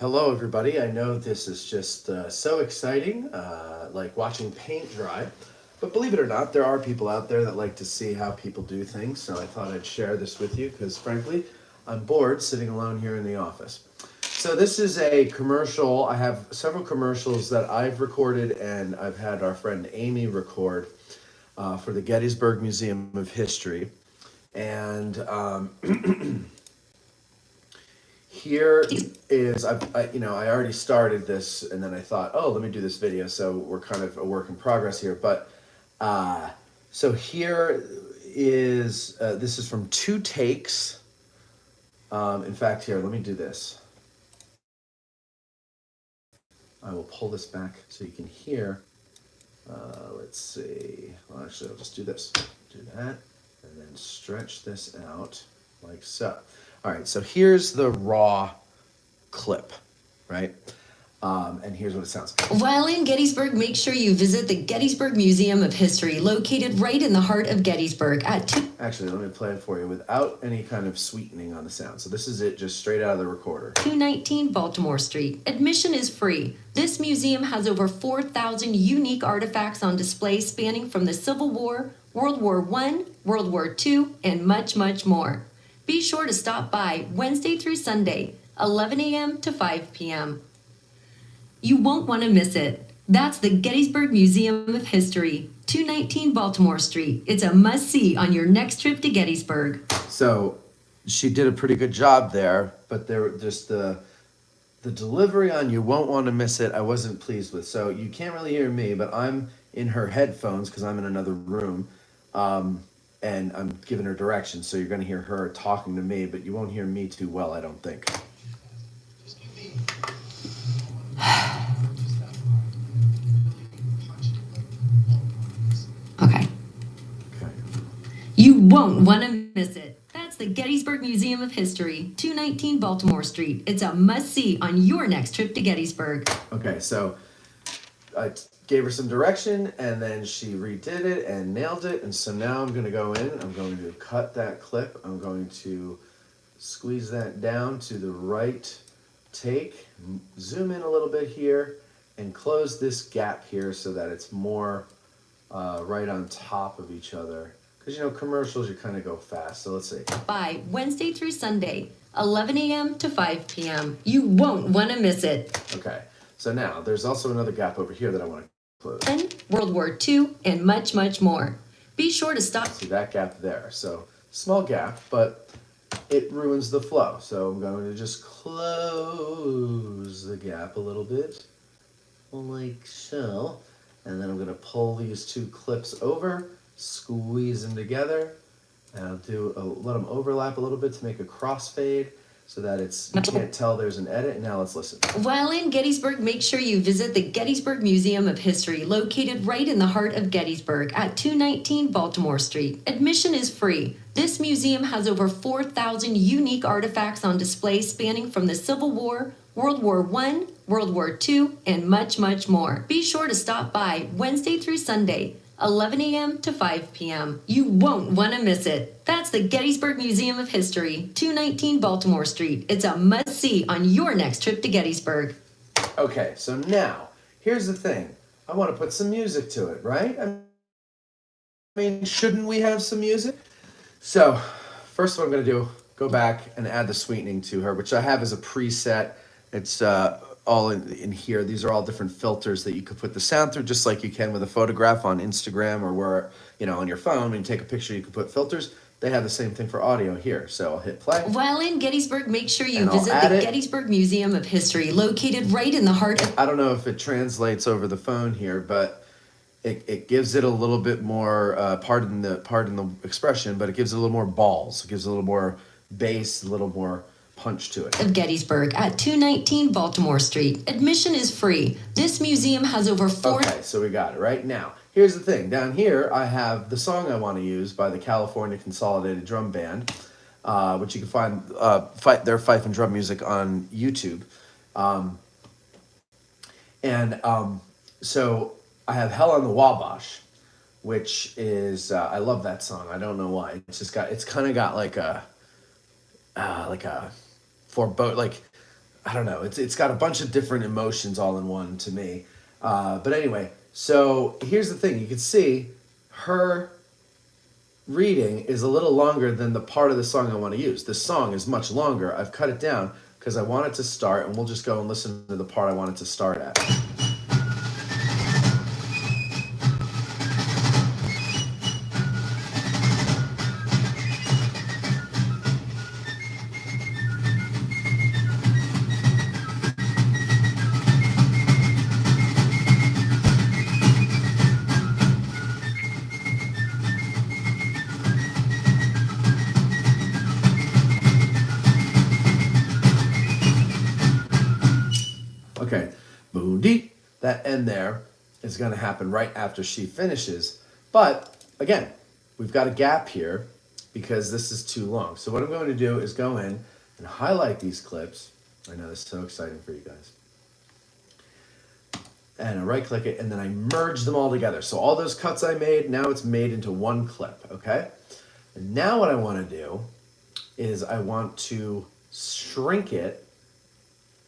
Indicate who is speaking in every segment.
Speaker 1: Hello, everybody. I know this is just so exciting, like watching paint dry. But believe it or not, there are people out there that like to see how people do things. So I thought I'd share this with you because, frankly, I'm bored sitting alone here in the office. So this is a commercial. I have several commercials that I've recorded, and I've had our friend Amy record for the Gettysburg Museum of History. And here is, I already started this, and then I thought, oh, let me do this video. So we're kind of a work in progress here. But so here is, this is from 2 takes. In fact, here, let me do this. I will pull this back so you can hear. Let's see. Well, actually, I'll just do this. Do that, and then stretch this out like so. All right, so here's the raw clip, right? And here's what it sounds like.
Speaker 2: While in Gettysburg, make sure you visit the Gettysburg Museum of History, located right in the heart of Gettysburg at 2...
Speaker 1: Actually, let me play it for you without any kind of sweetening on the sound. So this is it, just straight out of the recorder.
Speaker 2: 219 Baltimore Street. Admission is free. This museum has over 4,000 unique artifacts on display spanning from the Civil War, World War I, World War II, and much, much more. Be sure to stop by Wednesday through Sunday, 11 a.m. to 5 p.m. You won't want to miss it. That's the Gettysburg Museum of History, 219 Baltimore Street. It's a must-see on your next trip to Gettysburg.
Speaker 1: So she did a pretty good job there, but there just the delivery on "you won't want to miss it" I wasn't pleased with. So you can't really hear me, but I'm in her headphones because I'm in another room, and I'm giving her directions. So you're going to hear her talking to me, but you won't hear me too well, I don't think.
Speaker 2: Okay. You won't want to miss it. That's the Gettysburg Museum of History, 219 Baltimore Street. It's a must-see on your next trip to Gettysburg.
Speaker 1: Okay, so I gave her some direction, and then she redid it and nailed it. And so now I'm going to go in. I'm going to cut that clip. I'm going to squeeze that down to the right take, zoom in a little bit here, and close this gap here so that it's more right on top of each other. Because, commercials, you kind of go fast. So let's see.
Speaker 2: By Wednesday through Sunday, 11 a.m. to 5 p.m. You won't want to miss it.
Speaker 1: Okay. So now there's also another gap over here that I want to close.
Speaker 2: World War II, and much, much more. Be sure to stop.
Speaker 1: See that gap there. So small gap, but it ruins the flow. So I'm going to just close the gap a little bit, like so. And then I'm going to pull these 2 clips over, squeeze them together, and I'll let them overlap a little bit to make a crossfade so that you can't tell there's an edit. Now let's listen.
Speaker 2: While in Gettysburg, make sure you visit the Gettysburg Museum of History, located right in the heart of Gettysburg at 219 Baltimore Street. Admission is free. This museum has over 4,000 unique artifacts on display spanning from the Civil War, World War I, World War II, and much, much more. Be sure to stop by Wednesday through Sunday, 11 a.m. to 5 p.m. You won't want to miss it. That's the Gettysburg Museum of History, 219 Baltimore Street. It's a must-see on your next trip to Gettysburg.
Speaker 1: Okay, so now, here's the thing. I want to put some music to it, right? I mean, shouldn't we have some music? So, first what I'm going to do, go back and add the sweetening to her, which I have as a preset. It's all in here. These are all different filters that you could put the sound through, just like you can with a photograph on Instagram or where, on your phone. When you take a picture, you can put filters. They have the same thing for audio here. So I'll hit play.
Speaker 2: While in Gettysburg, make sure you visit the Gettysburg Museum of History, located right in the heart of...
Speaker 1: I don't know if it translates over the phone here, but it gives it a little bit more, pardon the expression, but it gives it a little more balls. It gives it a little more bass, a little more punch to it.
Speaker 2: Of Gettysburg at 219 Baltimore Street. Admission is free. This museum has over 4...
Speaker 1: Okay, so we got it right now. Here's the thing. Down here, I have the song I want to use by the California Consolidated Drum Band, which you can find their fife and drum music on YouTube. So I have Hell on the Wabash, which is I love that song. I don't know why. It's kind of got like a forebode, like I don't know. It's got a bunch of different emotions all in one to me. But anyway, so here's the thing. You can see her reading is a little longer than the part of the song I want to use. This song is much longer. I've cut it down because I want it to start, and we'll just go and listen to the part I want it to start at. Okay, boom dee. That end there is going to happen right after she finishes. But again, we've got a gap here because this is too long. So what I'm going to do is go in and highlight these clips. I know this is so exciting for you guys. And I right click it and then I merge them all together. So all those cuts I made, now it's made into one clip, okay? And now what I want to do is I want to shrink it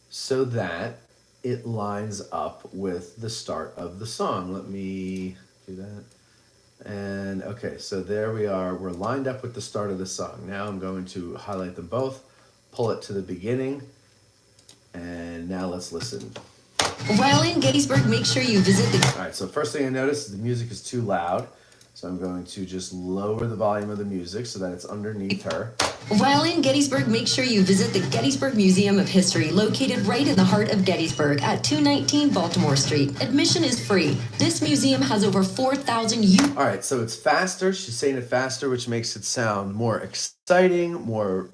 Speaker 1: so that it lines up with the start of the song. Let me do that. And okay, so there we are. We're lined up with the start of the song. Now I'm going to highlight them both, pull it to the beginning, and now let's listen.
Speaker 2: While in Gettysburg, make sure you visit the...
Speaker 1: All right, so first thing I notice is the music is too loud. So I'm going to just lower the volume of the music so that it's underneath her.
Speaker 2: While in Gettysburg, make sure you visit the Gettysburg Museum of History, located right in the heart of Gettysburg at 219 Baltimore Street. Admission is free. This museum has over 4,000
Speaker 1: All right, so it's faster. She's saying it faster, which makes it sound more exciting, more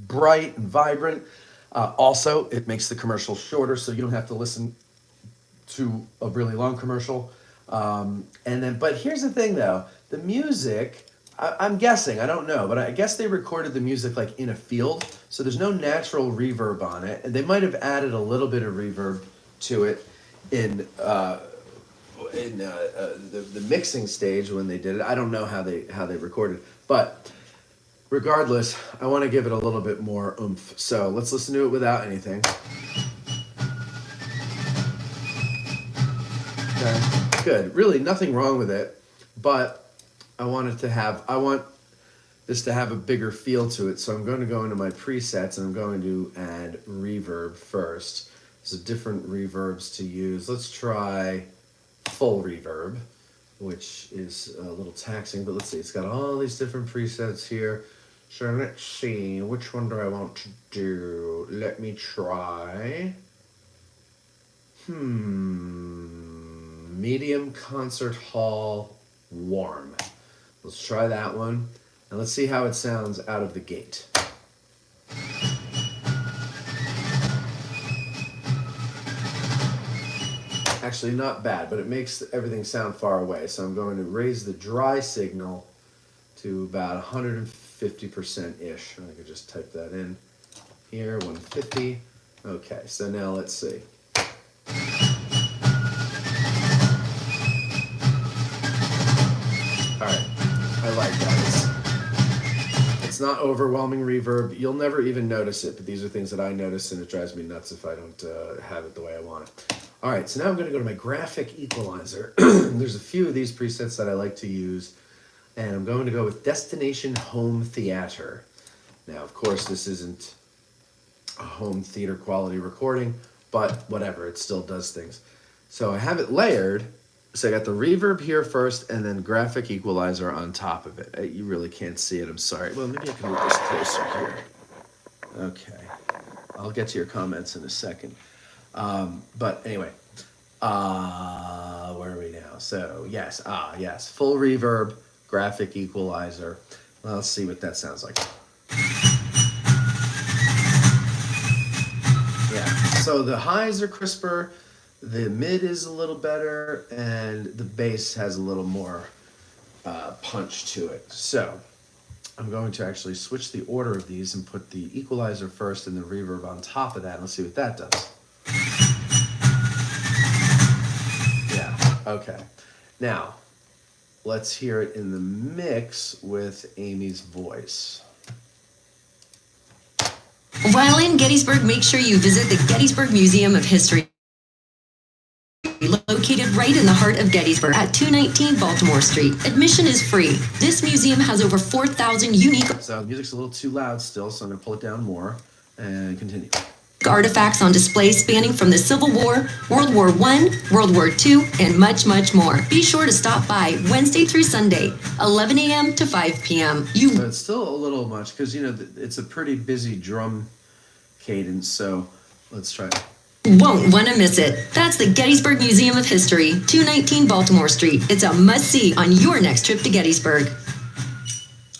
Speaker 1: bright and vibrant. Also, it makes the commercial shorter, so you don't have to listen to a really long commercial. But here's the thing, though. The music... I'm guessing, I don't know, but I guess they recorded the music like in a field, so there's no natural reverb on it, and they might have added a little bit of reverb to it in the mixing stage when they did it. I don't know how they recorded, but regardless, I want to give it a little bit more oomph. So let's listen to it without anything. Okay, good. Really, nothing wrong with it, but I want this to have a bigger feel to it, so I'm going to go into my presets and I'm going to add reverb first. There's different reverbs to use. Let's try full reverb, which is a little taxing, but let's see. It's got all these different presets here. So let's see, which one do I want to do? Let me try. Medium concert hall warm. Let's try that one, and let's see how it sounds out of the gate. Actually, not bad, but it makes everything sound far away. So I'm going to raise the dry signal to about 150%-ish. I could just type that in here, 150. Okay, so now let's see. All right. I like that. It's not overwhelming reverb. You'll never even notice it, but these are things that I notice, and it drives me nuts if I don't have it the way I want it. All right, so now I'm going to go to my graphic equalizer. There's a few of these presets that I like to use, and I'm going to go with Destination Home Theater. Now, of course, this isn't a home theater quality recording, but whatever, it still does things. So I have it layered. So I got the reverb here first, and then graphic equalizer on top of it. You really can't see it, I'm sorry. Well, maybe I can move this closer here. Okay. I'll get to your comments in a second. But anyway, where are we now? So yes, full reverb, graphic equalizer. Well, let's see what that sounds like. Yeah, so the highs are crisper, the mid is a little better, and the bass has a little more punch to it. So I'm going to actually switch the order of these and put the equalizer first and the reverb on top of that. Let's see what that does. Yeah, okay. Now, let's hear it in the mix with Amy's voice.
Speaker 2: While in Gettysburg, make sure you visit the Gettysburg Museum of History, located right in the heart of Gettysburg at 219 Baltimore Street. Admission is free. This museum has over 4,000 unique
Speaker 1: So the music's a little too loud still, so I'm going to pull it down more and continue.
Speaker 2: artifacts on display spanning from the Civil War, World War I, World War II, and much, much more. Be sure to stop by Wednesday through Sunday, 11 a.m. to 5 p.m.
Speaker 1: So it's still a little much because, you know, it's a pretty busy drum cadence, so let's try it.
Speaker 2: Won't want to miss it. That's the Gettysburg Museum of History, 219 Baltimore Street. It's a must-see on your next trip to Gettysburg.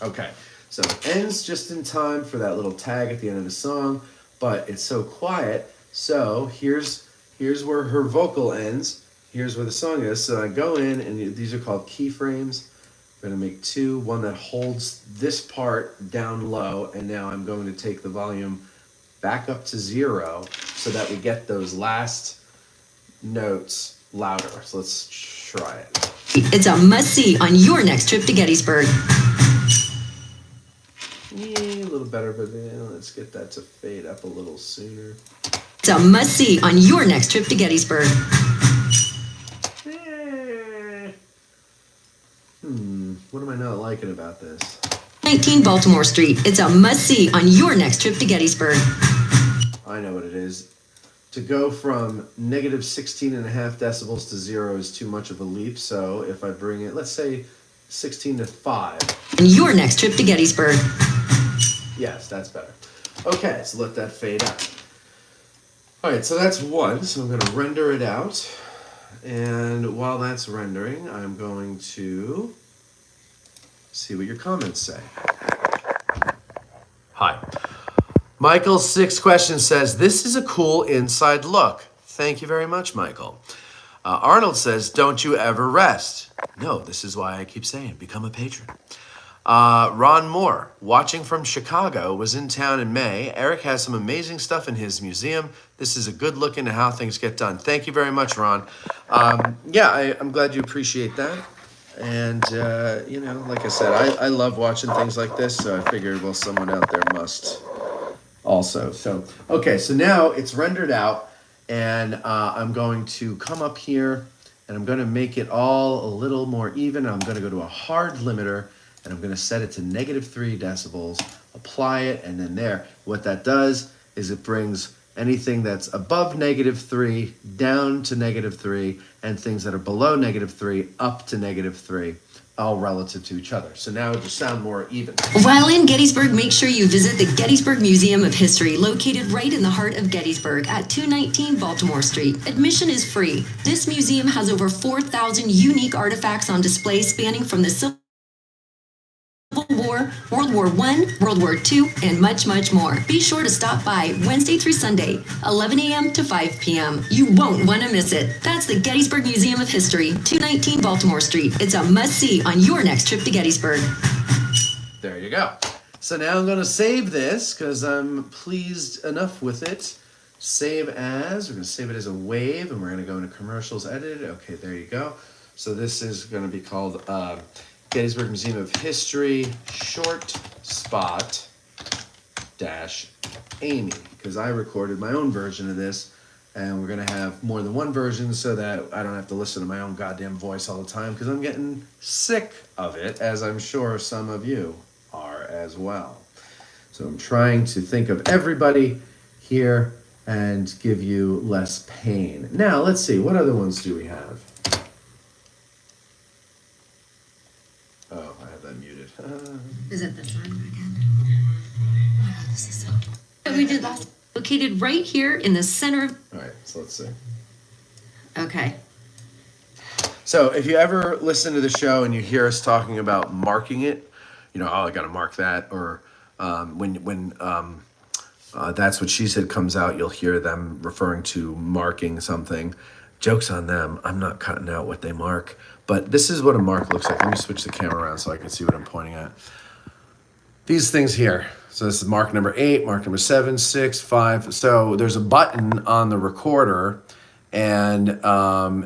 Speaker 1: Okay, so it ends just in time for that little tag at the end of the song, but it's so quiet. So here's where her vocal ends. Here's where the song is. So I go in, and these are called keyframes. I'm going to make two, one that holds this part down low, and now I'm going to take the volume back up to 0 so that we get those last notes louder. So let's try it.
Speaker 2: It's a must-see on your next trip to Gettysburg.
Speaker 1: Yeah, a little better, but let's get that to fade up a little sooner.
Speaker 2: It's a must-see on your next trip to Gettysburg.
Speaker 1: What am I not liking about this?
Speaker 2: 19 Baltimore Street. It's a must-see on your next trip to Gettysburg.
Speaker 1: I know what it is. To go from negative 16.5 decibels to 0 is too much of a leap, so if I bring it, let's say 16 to 5.
Speaker 2: On your next trip to Gettysburg.
Speaker 1: Yes, that's better. Okay, so let that fade out. All right, so that's one, so I'm going to render it out. And while that's rendering, I'm going to see what your comments say. Hi. Michael's 6th question says, this is a cool inside look. Thank you very much, Michael. Arnold says, don't you ever rest. No, this is why I keep saying, become a patron. Ron Moore, watching from Chicago, was in town in May. Eric has some amazing stuff in his museum. This is a good look into how things get done. Thank you very much, Ron. I'm glad you appreciate that. And, you know, like I said, I love watching things like this, so I figured, well, someone out there must also. So, okay, so now it's rendered out, and I'm going to come up here, and I'm going to make it all a little more even. I'm going to go to a hard limiter, and I'm going to set it to -3 decibels, apply it, and then there. What that does is it brings anything that's above -3 down to -3, and things that are below -3 up to -3, all relative to each other. So now it will sound more even.
Speaker 2: While in Gettysburg, make sure you visit the Gettysburg Museum of History, located right in the heart of Gettysburg at 219 Baltimore Street. Admission is free. This museum has over 4,000 unique artifacts on display spanning from the Civil War, World War I, World War II, and much, much more. Be sure to stop by Wednesday through Sunday, 11 a.m. to 5 p.m. You won't want to miss it. That's the Gettysburg Museum of History, 219 Baltimore Street. It's a must-see on your next trip to Gettysburg.
Speaker 1: There you go. So now I'm going to save this because I'm pleased enough with it. Save as. We're going to save it as a wave, and we're going to go into commercials edited. Okay, there you go. So this is going to be called Gettysburg Museum of History short spot dash Amy, because I recorded my own version of this, and we're going to have more than one version so that I don't have to listen to my own goddamn voice all the time, because I'm getting sick of it, as I'm sure some of you are as well. So I'm trying to think of everybody here and give you less pain. Now, let's see, what other ones do we have? Oh, I have that muted.
Speaker 2: Is it this one again? Oh, this is so... What we did last... Located right here in the center of...
Speaker 1: All right, so let's see.
Speaker 2: Okay.
Speaker 1: So if you ever listen to the show and you hear us talking about marking it, you know, oh, I got to mark that, or when That's What She Said comes out, you'll hear them referring to marking something. Joke's on them. I'm not cutting out what they mark. But this is what a mark looks like. Let me switch the camera around so I can see what I'm pointing at. These things here. So this is mark number 8, mark number 7, 6, 5. So there's a button on the recorder, and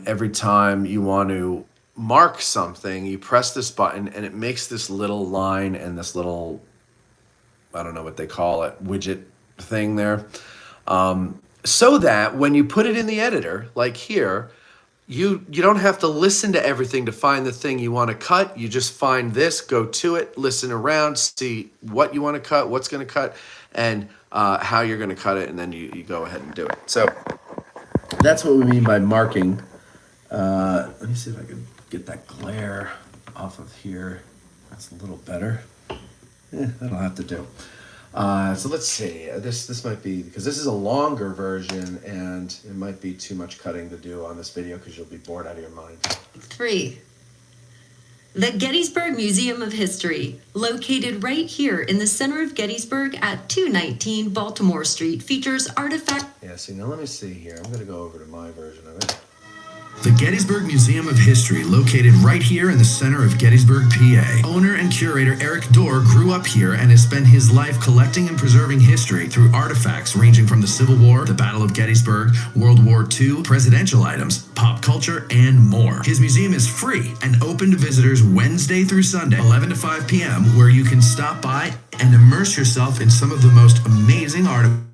Speaker 1: every time you want to mark something, you press this button and it makes this little line and this little, I don't know what they call it, widget thing there. So that when you put it in the editor, like here, you don't have to listen to everything to find the thing you want to cut. You just find this, go to it, listen around, see what you want to cut, what's going to cut, and how you're going to cut it, and then you go ahead and do it. So that's what we mean by marking. Let me see if I can get that glare off of here. That's a little better. That'll have to do. So let's see. This might be, because this is a longer version, and it might be too much cutting to do on this video because you'll be bored out of your mind.
Speaker 2: 3. The Gettysburg Museum of History, located right here in the center of Gettysburg at 219 Baltimore Street, features artifacts.
Speaker 1: Yeah, see, now let me see here. I'm going to go over to my version of it.
Speaker 3: The Gettysburg Museum of History, located right here in the center of Gettysburg, PA. Owner and curator Eric Dorr grew up here and has spent his life collecting and preserving history through artifacts ranging from the Civil War, the Battle of Gettysburg, World War II, presidential items, pop culture, and more. His museum is free and open to visitors Wednesday through Sunday, 11 to 5 p.m., where you can stop by and immerse yourself in some of the most amazing artifacts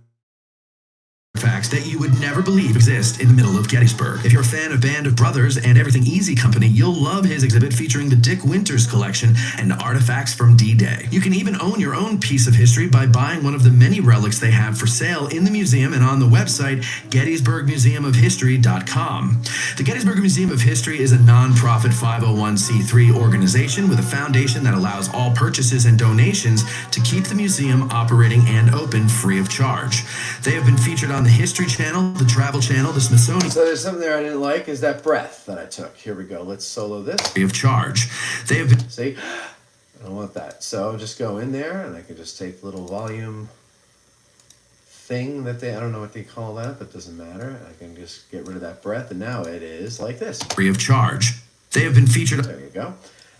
Speaker 3: that you would never believe exist in the middle of Gettysburg. If you're a fan of Band of Brothers and Everything Easy Company, you'll love his exhibit featuring the Dick Winters collection and artifacts from D-Day. You can even own your own piece of history by buying one of the many relics they have for sale in the museum and on the website GettysburgMuseumofHistory.com. The Gettysburg Museum of History is a non-profit 501c3 organization with a foundation that allows all purchases and donations to keep the museum operating and open free of charge. They have been featured on the History Channel, the Travel Channel, the Smithsonian.
Speaker 1: So there's something there I didn't like, is that breath that I took. Here we go. Let's solo this.
Speaker 3: Free of charge. They have been.
Speaker 1: See? I don't want that. So I'll just go in there and I can just take the little volume thing that I don't know what they call that, but it doesn't matter. I can just get rid of that breath, and now it is like this.
Speaker 3: Free of charge. They have been featured.
Speaker 1: There you go.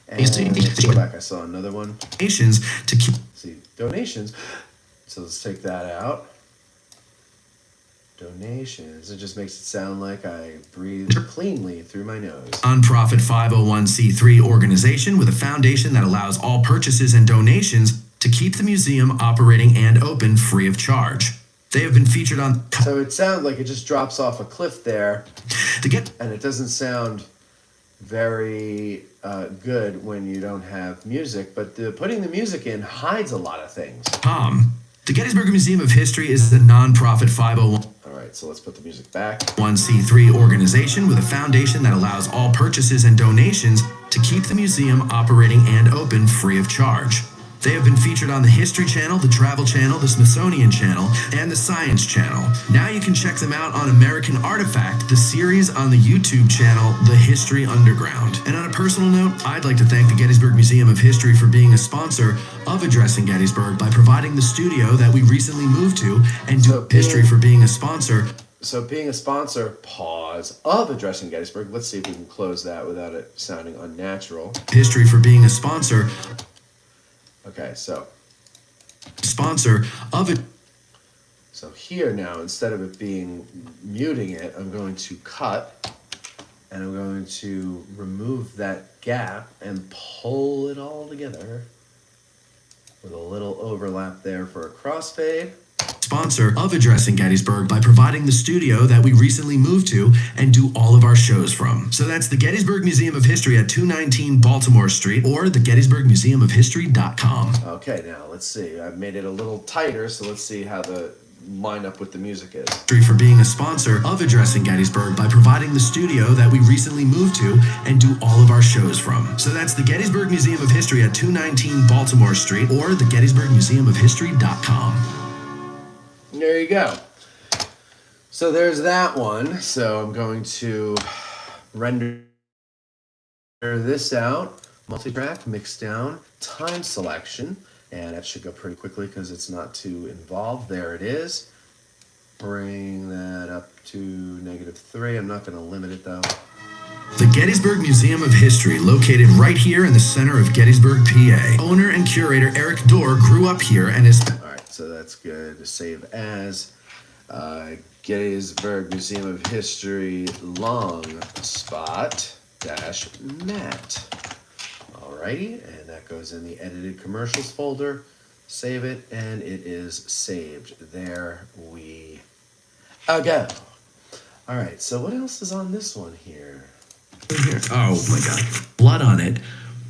Speaker 1: And let's go back. I saw another one.
Speaker 3: Donations to keep.
Speaker 1: See, donations. So let's take that out. Donations. It just makes it sound like I breathe cleanly through my nose.
Speaker 3: Nonprofit 501c3 organization with a foundation that allows all purchases and donations to keep the museum operating and open free of charge. They have been featured on.
Speaker 1: So it sounds like it just drops off a cliff there, and it doesn't sound very good when you don't have music, but putting the music in hides a lot of things.
Speaker 3: The Gettysburg Museum of History is a non-profit 501.
Speaker 1: All right, so let's put the music back.
Speaker 3: 1c3 organization with a foundation that allows all purchases and donations to keep the museum operating and open free of charge. They have been featured on the History Channel, the Travel Channel, the Smithsonian Channel, and the Science Channel. Now you can check them out on American Artifact, the series on the YouTube channel, The History Underground. And on a personal note, I'd like to thank the Gettysburg Museum of History for being a sponsor of Addressing Gettysburg by providing the studio that we recently moved to, and History for being a sponsor.
Speaker 1: So being a sponsor, pause, of Addressing Gettysburg. Let's see if we can close that without it sounding unnatural.
Speaker 3: History for being a sponsor.
Speaker 1: Okay, so.
Speaker 3: Sponsor of it.
Speaker 1: So here now, instead of it being muting it, I'm going to cut, and I'm going to remove that gap and pull it all together with a little overlap there for a crossfade.
Speaker 3: Sponsor of Addressing Gettysburg by providing the studio that we recently moved to and do all of our shows from. So that's the Gettysburg Museum of History at 219 Baltimore Street or the GettysburgMuseumofHistory.com.
Speaker 1: Okay, now let's see. I've made it a little tighter, so let's see how the line up with the music is.
Speaker 3: For being a sponsor of Addressing Gettysburg by providing the studio that we recently moved to and do all of our shows from. So that's the Gettysburg Museum of History at 219 Baltimore Street or the GettysburgMuseumofHistory.com.
Speaker 1: There you go. So there's that one. So I'm going to render this out. Multi-track, mix down, time selection. And that should go pretty quickly because it's not too involved. There it is. Bring that up to -3. I'm not going to limit it though.
Speaker 3: The Gettysburg Museum of History, located right here in the center of Gettysburg, PA. Owner and curator Eric Dorr grew up here and is...
Speaker 1: All right, so that's good. Save as Gettysburg Museum of History long spot. Matt. Alrighty, and that goes in the edited commercials folder. Save it, and it is saved. There we go. All right, so what else is on this one here?
Speaker 3: Oh my God. Blood on it.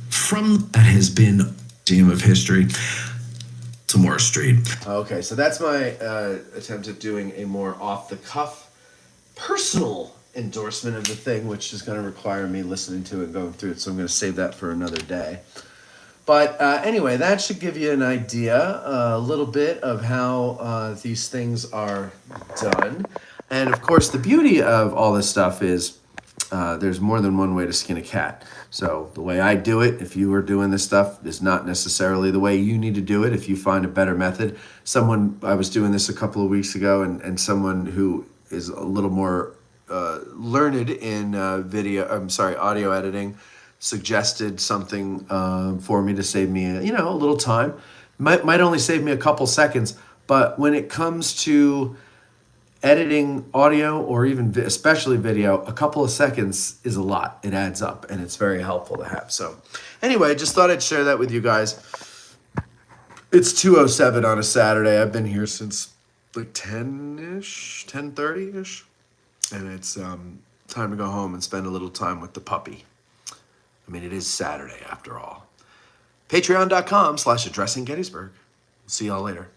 Speaker 3: From that has been Museum of History to Moore Street.
Speaker 1: Okay, so that's my attempt at doing a more off-the-cuff personal endorsement of the thing, which is going to require me listening to it and going through it, so I'm going to save that for another day. But anyway, that should give you an idea, a little bit of how these things are done. And of course, the beauty of all this stuff is there's more than one way to skin a cat. So the way I do it, if you are doing this stuff, is not necessarily the way you need to do it. If you find a better method, I was doing this a couple of weeks ago, and someone who is a little more learned in audio editing, suggested something for me to save me, a little time. Might only save me a couple seconds, but when it comes to editing audio or even especially video, a couple of seconds is a lot. It adds up, and it's very helpful to have. So anyway, just thought I'd share that with you guys. It's 2:07 on a Saturday. I've been here since like 10-ish, 10:30-ish. And it's time to go home and spend a little time with the puppy. I mean, it is Saturday after all. Patreon.com/addressing Gettysburg. See y'all later.